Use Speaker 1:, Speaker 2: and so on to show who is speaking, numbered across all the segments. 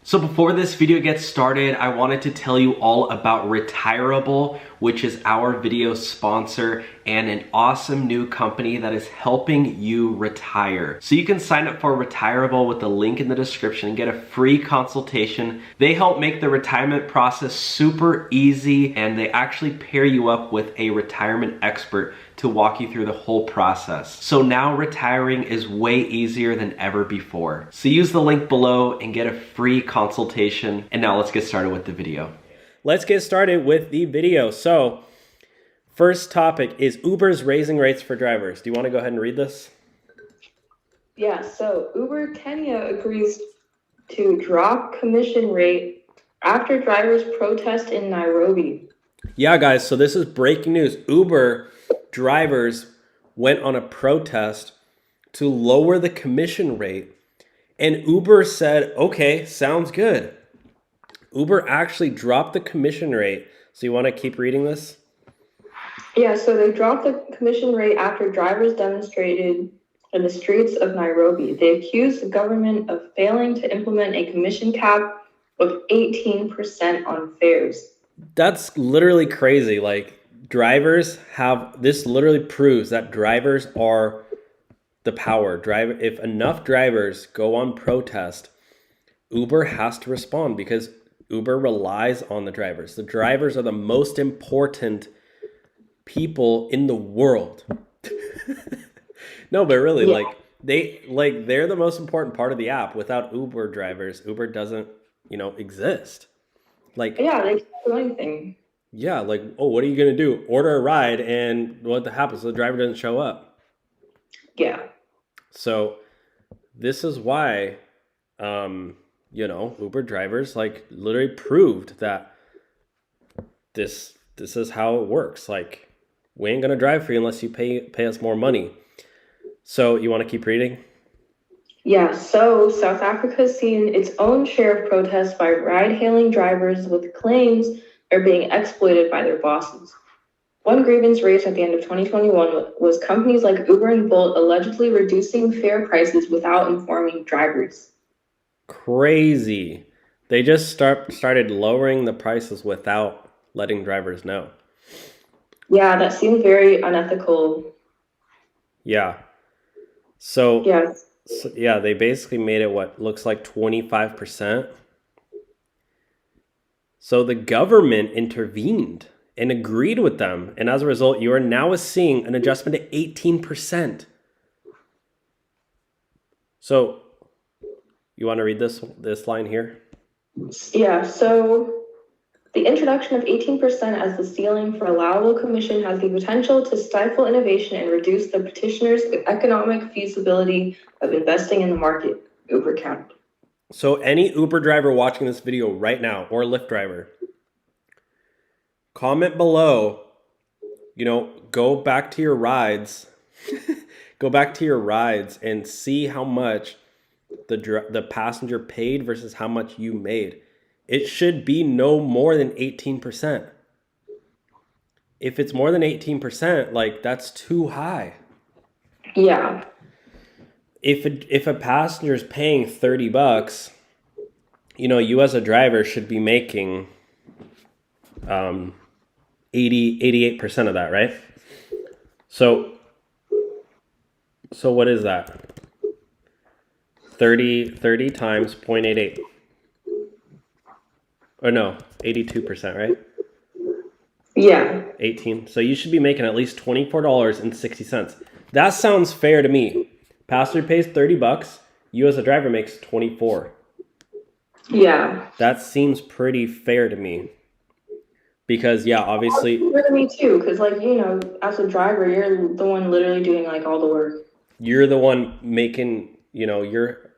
Speaker 1: So before this video gets started, I wanted to tell you all about Retirable, which is our video sponsor and an awesome new company that is helping you retire. So you can sign up for Retirable with the link in the description and get a free consultation. They help make the retirement process super easy, and they actually pair you up with a retirement expert to walk you through the whole process. So now retiring is way easier than ever before. So use the link below and get a free consultation. And now let's get started with the video. Let's get started with the video. So first topic is Uber's raising rates for drivers. Do you want to go ahead and read this?
Speaker 2: Yeah, so Uber Kenya agrees to drop commission rate after drivers protest in Nairobi.
Speaker 1: Yeah, guys, so this is breaking news. Uber drivers went on a protest to lower the commission rate, and Uber said, okay, sounds good. Uber actually dropped the commission rate. So you want to keep reading this?
Speaker 2: Yeah, so they dropped the commission rate after drivers demonstrated in the streets of Nairobi. They accused the government of failing to implement a commission cap of 18% on fares.
Speaker 1: That's literally crazy. Like, drivers have, this literally proves that drivers are the power. If enough drivers go on protest, Uber has to respond because Uber relies on the drivers. The drivers are the most important people in the world. No, but really, yeah. They're the most important part of the app. Without Uber drivers, Uber doesn't, exist. Like,
Speaker 2: yeah, they can't do anything.
Speaker 1: Yeah, like, oh, what are you gonna do? Order a ride, and what happens? The driver doesn't show up.
Speaker 2: Yeah.
Speaker 1: So this is why, Uber drivers literally proved that this is how it works. Like, we ain't gonna drive for you unless you pay us more money. So you want to keep reading?
Speaker 2: Yeah, so South Africa's seen its own share of protests by ride-hailing drivers with claims they're being exploited by their bosses. One grievance raised at the end of 2021 was companies like Uber and Bolt allegedly reducing fare prices without informing drivers.
Speaker 1: Crazy. They just started lowering the prices without letting drivers know.
Speaker 2: Yeah, that seemed very unethical.
Speaker 1: Yeah. So
Speaker 2: yes.
Speaker 1: They basically made it what looks like 25%. So the government intervened and agreed with them. And as a result, you are now seeing an adjustment to 18%. So you want to read this line here?
Speaker 2: Yeah, so the introduction of 18% as the ceiling for allowable commission has the potential to stifle innovation and reduce the petitioner's economic feasibility of investing in the market, Uber counted.
Speaker 1: So any Uber driver watching this video right now, or Lyft driver, comment below, go back to your rides, go back to your rides and see how much the passenger paid versus how much you made. It should be no more than 18%. If it's more than 18%, that's too high.
Speaker 2: Yeah.
Speaker 1: If a passenger is paying $30, you as a driver should be making 88% of that, right? So what is that? 30 times 0.88. Or no, 82%, right?
Speaker 2: Yeah.
Speaker 1: 18. So you should be making at least $24.60. That sounds fair to me. Passenger pays $30. You as a driver makes 24.
Speaker 2: Yeah.
Speaker 1: That seems pretty fair to me. Because obviously.
Speaker 2: Fair to me too, because as a driver, you're the one literally doing all the work.
Speaker 1: You're the one making, you're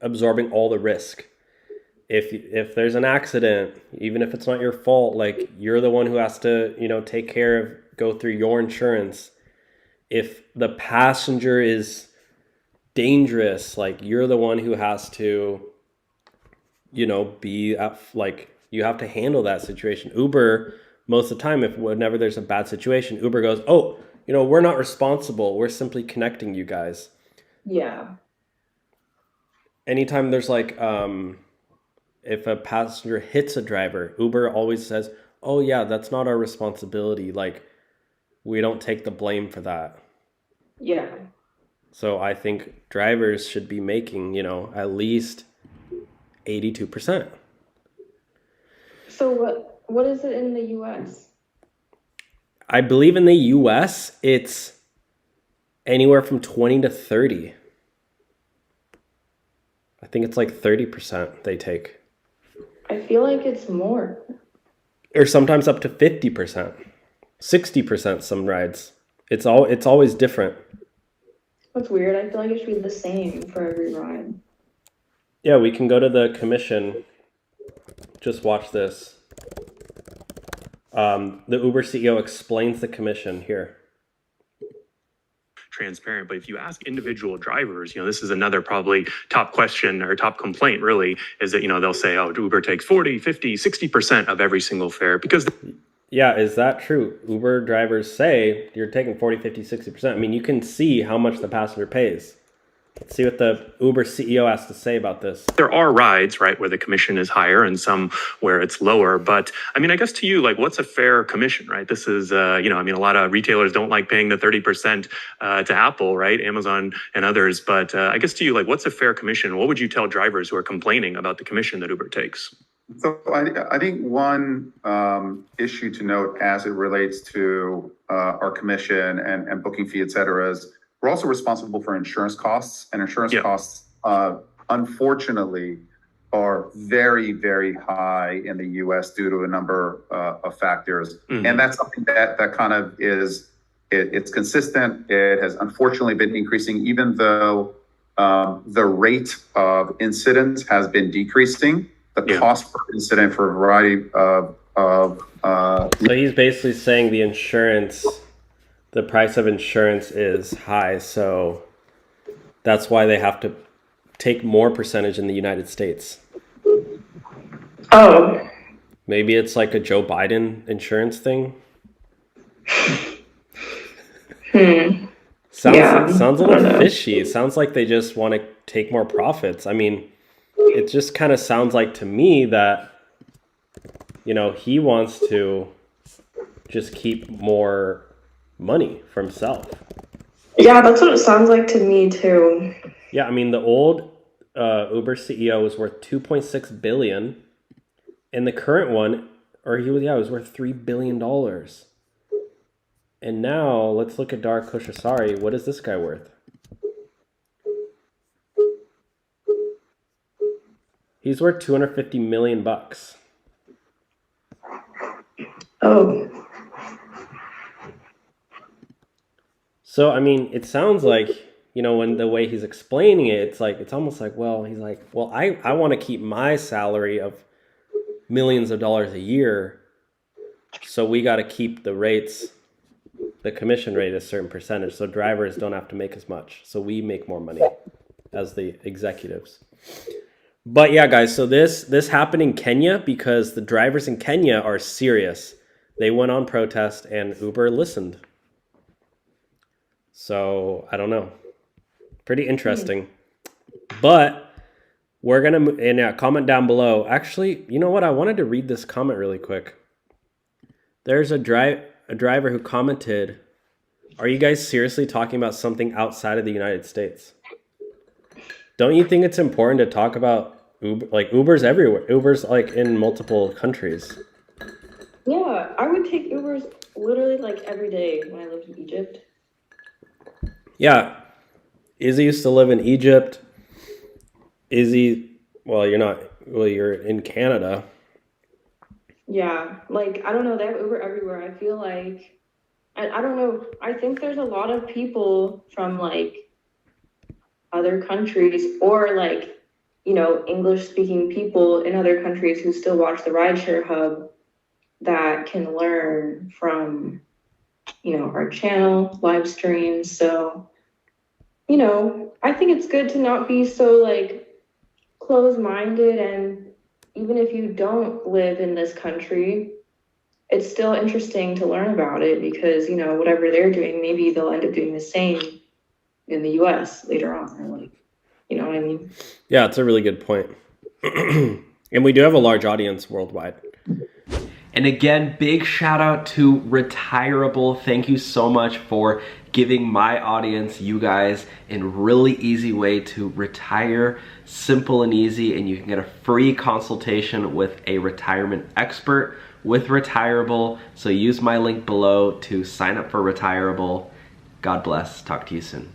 Speaker 1: absorbing all the risk. If there's an accident, even if it's not your fault, you're the one who has to, take care of, go through your insurance. If the passenger is dangerous, you're the one who has to, be at, you have to handle that situation. Uber, most of the time, whenever there's a bad situation, Uber goes, oh, we're not responsible. We're simply connecting you guys.
Speaker 2: Yeah.
Speaker 1: Anytime there's if a passenger hits a driver, Uber always says, oh yeah, that's not our responsibility. Like, we don't take the blame for that.
Speaker 2: Yeah.
Speaker 1: So I think drivers should be making, at least 82%.
Speaker 2: So what is it in the US?
Speaker 1: I believe in the US, it's anywhere from 20 to 30. I think it's like 30% they take.
Speaker 2: I feel like it's more.
Speaker 1: Or sometimes up to 50%. 60% some rides. It's always different.
Speaker 2: That's weird. I feel like it should be the same for every ride.
Speaker 1: Yeah, we can go to the commission. Just watch this. The Uber CEO explains the commission here.
Speaker 3: Transparent, but if you ask individual drivers, this is another probably top question or top complaint really, is that, they'll say, oh, Uber takes 40, 50, 60% of every single fare because...
Speaker 1: Yeah, is that true? Uber drivers say you're taking 40, 50, 60%. I mean, you can see how much the passenger pays. Let's see what the Uber CEO has to say about this.
Speaker 3: There are rides, right, where the commission is higher and some where it's lower. But I mean, I guess to you, like, what's a fair commission, right? This is, a lot of retailers don't like paying the 30% to Apple, right? Amazon and others. But I guess to you, like, what's a fair commission? What would you tell drivers who are complaining about the commission that Uber takes?
Speaker 4: So I think one issue to note as it relates to our commission and booking fee, et cetera, is we're also responsible for insurance costs, and insurance costs, unfortunately, are very, very high in the U.S. due to a number of factors. Mm-hmm. And that's something that kind of it's consistent. It has unfortunately been increasing, even though the rate of incidents has been decreasing. The cost per incident for a variety of
Speaker 1: so he's basically saying the price of insurance is high, so that's why they have to take more percentage in the United States.
Speaker 2: Oh.
Speaker 1: Maybe it's like a Joe Biden insurance thing. Sounds a little fishy. It sounds like they just want to take more profits. I mean, it just kind of sounds like to me that, he wants to just keep more money for himself.
Speaker 2: Yeah, that's what it sounds like to me too.
Speaker 1: Yeah, I mean, the old Uber CEO was worth $2.6 billion, and the current one, was worth $3 billion. And now let's look at Dara Khosrowshahi. What is this guy worth? He's worth $250 million.
Speaker 2: Oh.
Speaker 1: So, I mean, it sounds like, when the way he's explaining it, it's almost like, he's like, I want to keep my salary of millions of dollars a year. So we got to keep the commission rate a certain percentage. So drivers don't have to make as much. So we make more money as the executives. But yeah, guys, so this happened in Kenya because the drivers in Kenya are serious. They went on protest and Uber listened. So I don't know. Pretty interesting. But we're going to comment down below. Actually, you know what? I wanted to read this comment really quick. There's a driver who commented, are you guys seriously talking about something outside of the United States? Don't you think it's important to talk about Uber? Like, Uber's everywhere. Uber's like in multiple countries.
Speaker 2: Yeah, I would take Ubers literally like every day when I lived in Egypt.
Speaker 1: Yeah. Izzy used to live in Egypt. You're in Canada.
Speaker 2: Yeah, like, I don't know, they have Uber everywhere. I feel like, I don't know, I think there's a lot of people from like other countries or like, English speaking people in other countries who still watch the Rideshare Hub that can learn from, our channel, live streams. So, I think it's good to not be so like closed-minded, and even if you don't live in this country, it's still interesting to learn about it because, whatever they're doing, maybe they'll end up doing the same in the US later on. Or like, you know what I mean?
Speaker 1: Yeah, it's a really good point.
Speaker 5: And we do have a large audience worldwide.
Speaker 1: And again, big shout out to Retirable. Thank you so much for giving my audience, you guys, a really easy way to retire, simple and easy, and you can get a free consultation with a retirement expert with Retirable. So use my link below to sign up for Retirable. God bless. Talk to you soon.